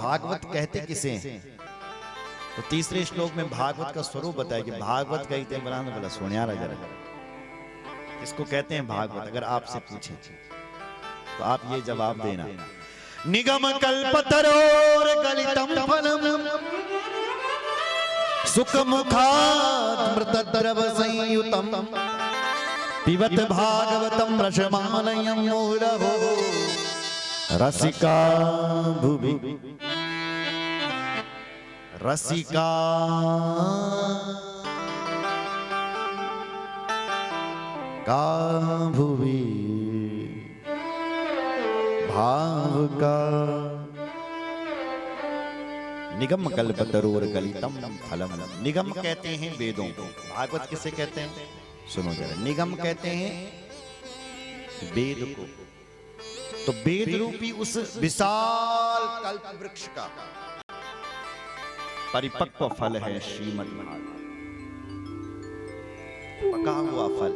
भागवत कहते किसे हैं? तो तीसरे श्लोक में भागवत का स्वरूप बताया कि भागवत कहते हैं बना बोला सुनिया जरा इसको कहते हैं भागवत। अगर आपसे पूछे तो आप ये जवाब देना। निगम कल्पतरोर गलितम फलम सुख मुखामृतद्रव संयुतम पिबत भागवतम रसमालयं मुहुरहो रसिका भुवि रसिका का भुवि भाव का। निगम कल्पतरोर गलितम फलम। निगम कहते हैं वेदों को। भागवत किसे कहते हैं सुनो जरा। निगम कहते हैं वेद को। तो वेद रूपी उस विशाल कल्प वृक्ष का परिपक्व फल है श्रीमद् भागवत। पका हुआ फल।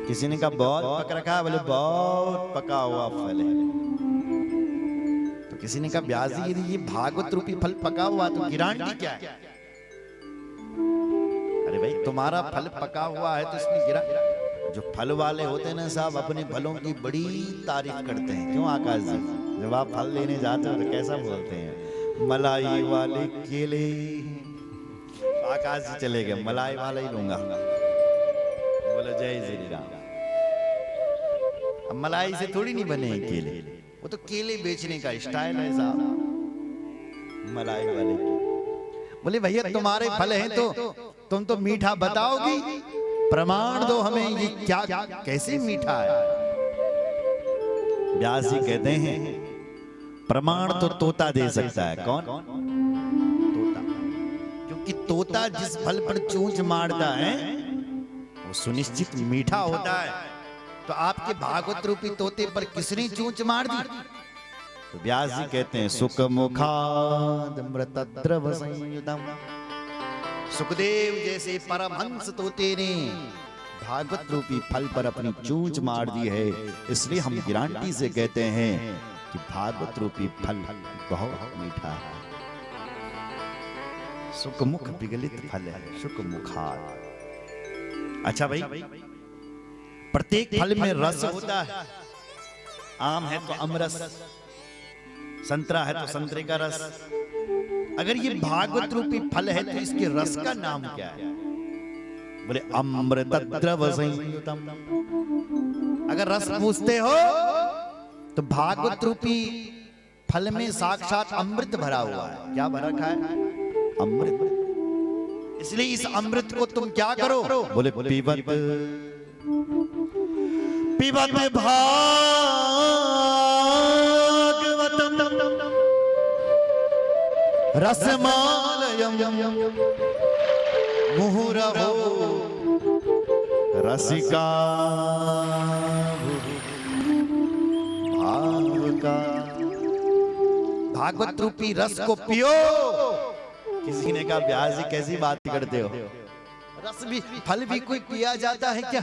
किसी ने कहा बहुत पक रखा है, बोले बहुत पका हुआ फल है। तो किसी ने कहा व्यास जी यदि ये भागवत रूपी फल पका हुआ तो गारंटी क्या है? अरे भाई तुम्हारा फल पका हुआ है तो इसमें जो फल वाले होते हैं ना साहब अपने फलों की बड़ी तारीफ करते हैं। क्यों आकाश जी? जब आप फल लेने जाते हो तो कैसा बोलते हैं? मलाई वाले केले। आकाश जी चले गए, मलाई वाला ही लूंगा। बोले जय श्री राम। अब मलाई से थोड़ी नहीं बने हैं केले, वो तो केले बेचने का स्टाइल है साहब। मलाई वाले बोले भैया तुम्हारे फल हैं तो तुम तो मीठा बताओगी, प्रमाण दो हमें ये क्या कैसे मीठा है। व्यास जी कहते हैं प्रमाण तो तोता दे सकता है। कौन? तोता। क्योंकि तोता जिस फल पर चोंच मारता है वो सुनिश्चित मीठा होता है। तो आपके भागवत रूपी तोते पर किसने चोंच मार दी? तो व्यास जी कहते हैं सुख मुखामृतद्रव संयुतम। सुखदेव जैसे परमहंस तोते ने भागवत रूपी फल पर अपनी चोंच मार दी है। इसलिए हम गारंटी से कहते हैं कि भागवत रूपी फल बहुत मीठा है। सुखमुख विगलित फल है सुख मुखार। अच्छा भाई प्रत्येक फल में रस होता है। आम है तो अमरस, संतरा है तो संतरे का रस। अगर ये भागवत रूपी फल है तो इसके रस का नाम क्या है? बोले अमृतद्रव संयुतम। अगर रस पूछते हो तो भागवत रूपी फल में साक्षात अमृत भरा हुआ है। क्या भरा रखा है? अमृत। इसलिए इस अमृत को तुम क्या करो? बोले पीबत पीबत भागवतम रसमालयं मुहुरहो रसिका भावका। भागवत रूपी रस को पियो। किसी ने कहा व्यास जी कैसी बात करते हो? रस भी फल भी कोई पिया जाता है क्या?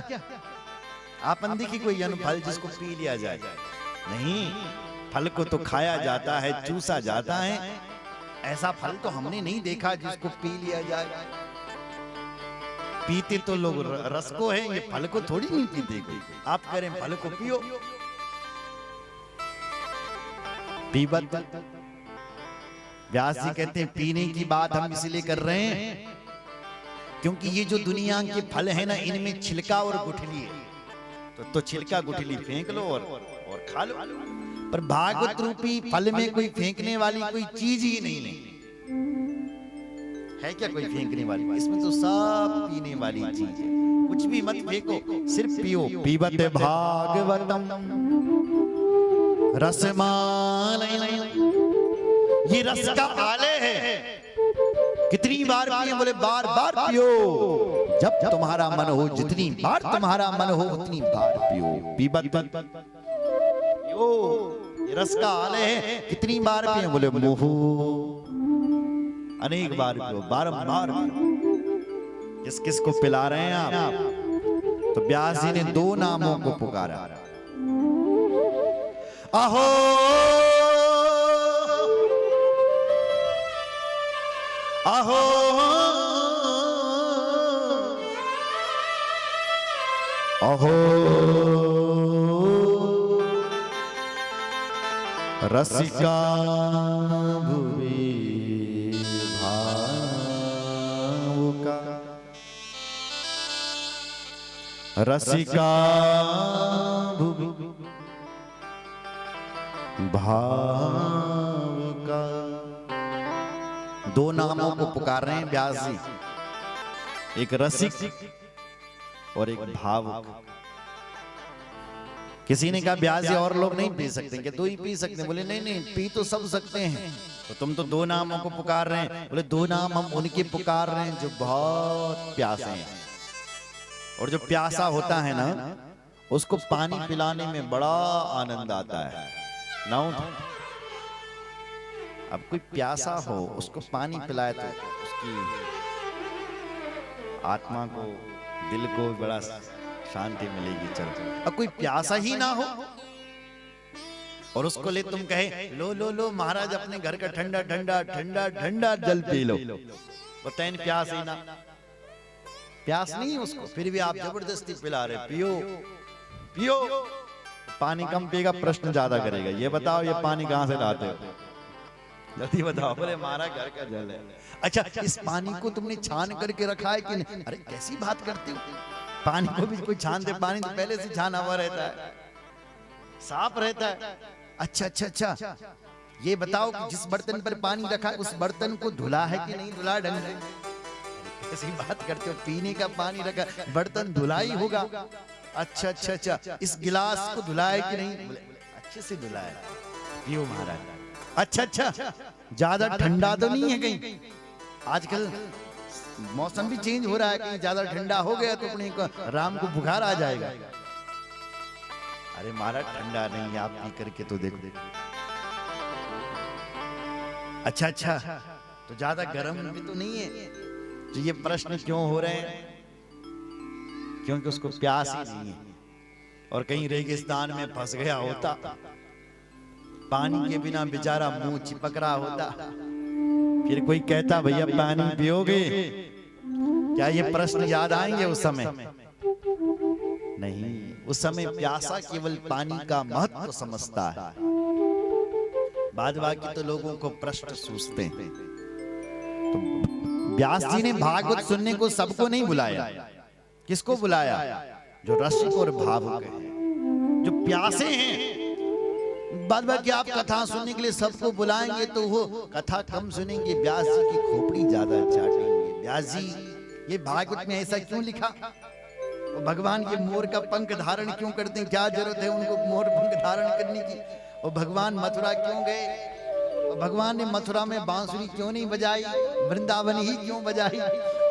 आप देखिए कोई फल जिसको पी लिया जाए? नहीं, फल को तो खाया जाता है, चूसा जाता है। ऐसा फल तो हमने नहीं देखा जिसको पी लिया जाए। पीते तो लोग रस को है, ये फल को थोड़ी नहीं पीते कोई। आप कह रहे हैं फल को पियो। पीबत। व्यास जी कहते हैं पीने की बात हम इसलिए कर रहे हैं क्योंकि ये जो दुनिया के फल है ना इनमें छिलका और गुठली है। तो छिलका गुठली फेंक लो और खा लो। पर भागवत रूपी फल में कोई फेंकने वाली कोई चीज ही नहीं है क्या? कोई फेंकने वाली? इसमें तो सब पीने वाली चीज है। कुछ भी मत फेंको, सिर्फ पियो। पीबत भागवतम रसमालयं। ये रस का आलय है। कितनी बार पिए? बोले बार बार पियो। जब तुम्हारा मन हो, जितनी बार तुम्हारा मन हो उतनी बार पियो। पीबत पियो। ये रस का आलय है। कितनी बार पिए? बोले मुहु अनेक बार पियो, बारंबार पियो। किस किस को पिला रहे हैं आप? तो व्यास जी ने दो नामों को पुकारा। अहो अहो अहो रसिका भुवि भावुका रसिका भुवि भावुका। दो नामों को पुकार रहे हैं व्यास जी, एक रसिक और एक भावुक। किसी ने कहा व्यास जी और लोग नहीं पी सकते, कि दो ही पी सकते हैं? बोले नहीं नहीं, पी तो सब सकते हैं। तो तुम तो दो नामों को पुकार रहे हैं। बोले दो नाम हम उनके पुकार रहे हैं जो बहुत प्यासे हैं। और जो प्यासा होता है ना, उसको पानी पिलाने में बड़ा आनंद आता है ना। अब कोई प्यासा हो, उसको पानी पिलाए तो उसकी आत्मा को, दिल को बड़ा शांति मिलेगी। चल, अब कोई प्यासा ही ना हो और उसको ले तुम कहे लो लो लो महाराज अपने घर का ठंडा ठंडा ठंडा ठंडा जल पी लो, बताएं प्यास ही ना, प्यास नहीं उसको, फिर भी आप जबरदस्ती पिला रहे, पियो पियो। पानी कम पिएगा, प्रश्न ज्यादा करेगा। ये बताओ ये पानी कहां से लाते हो, जल्दी बताओ। बोले हमारा घर का जल है। अच्छा, इस पानी को तुमने छान करके रखा है कि नहीं? अरे कैसी बात करते हो, पानी को भी कोई छान दे? पानी तो पहले से छाना हुआ रहता है, साफ रहता है। अच्छा अच्छा अच्छा, ये बताओ कि जिस बर्तन पर पानी रखा है उस बर्तन को धुला है कि नहीं धुला ढंग से? कैसी बात करते हो, पीने का पानी रखा, बर्तन धुला ही होगा। अच्छा अच्छा अच्छा, इस गिलास को धुला है कि नहीं? अच्छे से धुला है, पियो महाराज। अच्छा अच्छा, ज्यादा ठंडा तो नहीं है कहीं? आजकल मौसम भी चेंज हो रहा है, कहीं ज्यादा ठंडा हो गया तो अपने राम को बुखार आ जाएगा। अरे महाराज ठंडा नहीं है, आप पी करके तो देखो। अच्छा अच्छा, तो ज्यादा गर्म भी तो नहीं है? तो ये प्रश्न क्यों हो रहे हैं? क्योंकि उसको प्यास ही नहीं है, और कहीं रेगिस्तान में फंस गया होता, पानी के बिना बेचारा मुंह चिपक रहा होता, फिर कोई कहता भैया पानी पियोगे? क्या ये प्रश्न याद आएंगे उस समय? नहीं, उस समय प्यासा केवल पानी का महत्व समझता है, बाद बाकी तो लोगों को प्रश्न सूझते हैं। तो व्यास जी ने भागवत सुनने को सबको नहीं बुलाया। किसको बुलाया? जो रसिक और भावुक हैं, जो प्यासे हैं। बाद बाकी आप कथा सुनने के लिए सबको बुलाएंगे तो वो कथा कम सुनेंगे, व्यास जी की खोपड़ी ज्यादा चाटेंगे। व्यास जी ये भागवत में ऐसा क्यों लिखा? वो भगवान के मोर का पंख धारण क्यों करते हैं? क्या जरूरत है उनको मोर पंख धारण करने की? और भगवान मथुरा क्यों गए? और भगवान ने मथुरा में बांसुरी क्यों नहीं बजाई? वृंदावन ही क्यों बजाई?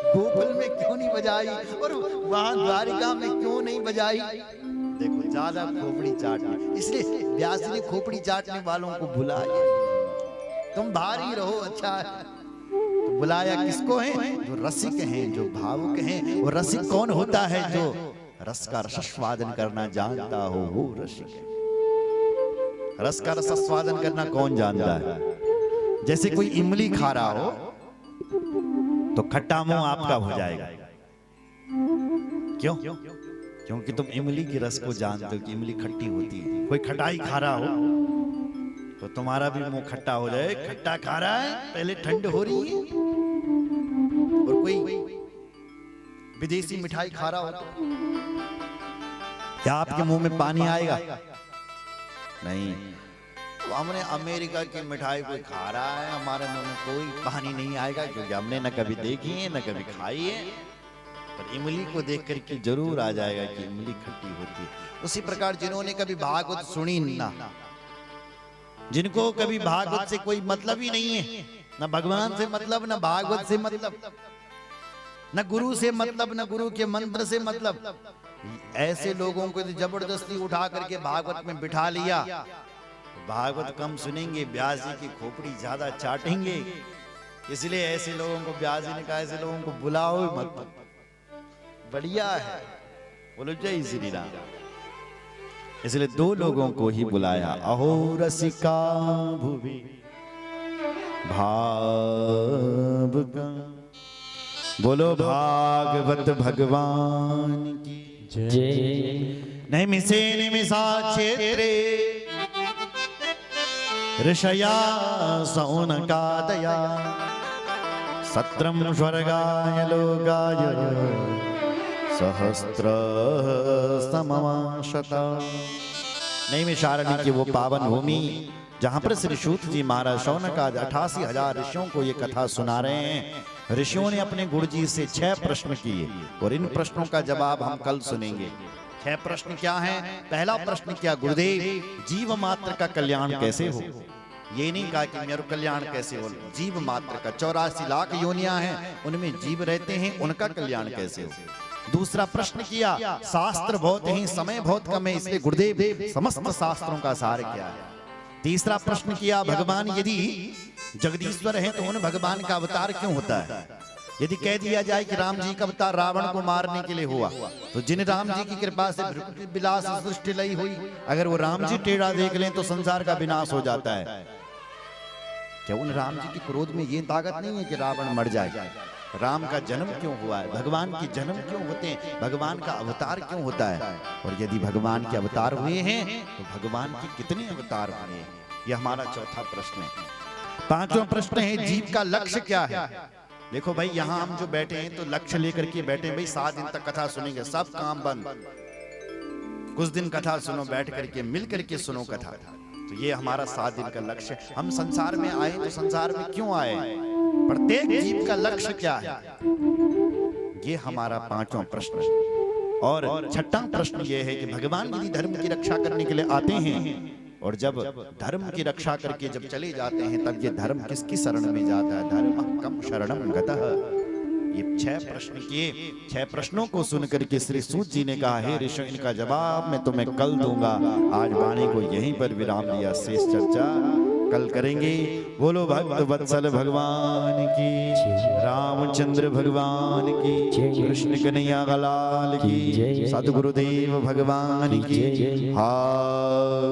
गोकुल में क्यों नहीं बजाई? और वहां द्वारिका में क्यों नहीं बजाई? देखो ज्यादा खोपड़ी चाटने, इसलिए व्यास जी ने खोपड़ी चाटने वालों को बुलाया। तुम भारी रहो, अच्छा है। तो बुलाया किसको है? जो रसिक हैं, जो भावुक हैं। वो रसिक कौन होता है? जो रस का रसस्वादन करना जानता हो, वो रसिक है। रस का रसस्वादन करना कौन जानता है? जैसे कोई इमली खा रहा हो तो खट्टा मुंह आपका हो जाएगा। क्यों? क्योंकि तुम इमली की रस को जानते हो कि इमली खट्टी होती है। कोई खटाई खा रहा हो तो तुम्हारा भी मुंह खट्टा हो जाए। खट्टा खा रहा है, पहले ठंड हो रही है। और कोई विदेशी मिठाई खा रहा हो तो क्या आपके मुंह में पानी आएगा? नहीं। तो हमने अमेरिका की मिठाई कोई खा रहा है, हमारे मुंह में कोई पानी नहीं आएगा, क्योंकि हमने न कभी देखी है न कभी खाई है। पर इमली को देख करके जरूर आ जाएगा कि इमली खट्टी होती है। उसी प्रकार जिन्होंने कभी भागवत सुनी ना, जिनको कभी भागवत से कोई मतलब ही नहीं है, न भगवान से मतलब, न भागवत से मतलब, न गुरु से मतलब, न गुरु के मंत्र से मतलब, ऐसे लोगों को जबरदस्ती उठा करके भागवत में बिठा लिया। भागवत कम सुनेंगे, व्यास जी की खोपड़ी ज्यादा चाटेंगे। इसलिए ऐसे लोगों को व्यास जी ने कहा ऐसे लोगों को बुलाओ मत। बढ़िया है, बोलो जय श्री राम। इसलिए दो लोगों को ही बुलाया। अहो रसिका भुवि भावुका का। बोलो भागवत भगवान की जय। नैमिषे निमिषाक्षेत्रे ऋषया सौनकादया सत्रम स्वर्गाय लोकाय सहस्र सममाशता। नैमिषारण्य की वो पावन भूमि जहां पर श्री सूत जी महाराज शौनकादि 88,000 ऋषियों को ये कथा सुना रहे हैं। ऋषियों ने अपने गुरु जी से 6 प्रश्न किए और इन प्रश्नों का जवाब हम कल सुनेंगे। 6 प्रश्न क्या हैं? पहला प्रश्न क्या, गुरुदेव जीव मात्र का कल्याण कैसे हो? ये नहीं कहा कि मेरा कल्याण कैसे हो, जीव मात्र का 84 लाख योनियां हैं, उनमें जीव रहते हैं, उनका कल्याण कैसे हो? दूसरा प्रश्न किया, शास्त्र बहुत ही समय बहुत कम है, इसलिए गुरुदेव समस्त शास्त्रों का सार क्या है? तीसरा प्रश्न किया, भगवान यदि जगदीश्वर है तो उन भगवान का अवतार क्यों होता है? यदि कह दिया जाए कि राम जी का अवतार रावण को मारने के लिए हुआ, तो जिन राम जी की कृपा से भृगु विलास सृष्टि लई हुई, अगर वो राम जी टेढ़ा देख लें तो संसार का विनाश हो जाता है। क्या उन राम जी की क्रोध में ये ताकत नहीं है कि रावण मर जाए? राम का जन्म क्यों हुआ है? भगवान के जन्म क्यों होते हैं? भगवान का अवतार क्यों होता है? और यदि भगवान के अवतार हुए हैं तो भगवान के कितने अवतार हुए हैं? यह हमारा चौथा प्रश्न है। पांचवा प्रश्न है, जीव का लक्ष्य क्या है? देखो भाई, यहाँ हम जो बैठे हैं तो लक्ष्य लेकर के बैठे हैं भाई, 7 दिन तक कथा सुनेंगे, सब काम बंद, कुछ दिन कथा सुनो, बैठ करके मिल करके सुनो कथा। तो ये हमारा 7 दिन का लक्ष्य। हम संसार में आए तो संसार में क्यों आए? प्रत्येक जीव का लक्ष्य क्या है? ये हमारा 5वां प्रश्न है। और 6वां प्रश्न ये है कि भगवान यदि धर्म की रक्षा करने के लिए आते हैं और जब धर्म की रक्षा करके जब चले जाते हैं, तब ये धर्म किसकी शरण में जाता है? धर्म कम शरणम गतः। ये 6 प्रश्न किए। 6 प्रश्नों को सुनकर के श्री सूत जी ने कहा, हे ऋषि, इनका जवाब मैं तुम्हें कल दूंगा। आज वाणी को यहीं पर विराम दिया, शेष चर्चा कल करेंगे। बोलो भक्त वत्सल भगवान की, रामचंद्र भगवान की, कृष्ण कन्हैया लाल की, सतगुरुदेव भगवान की। हाँ।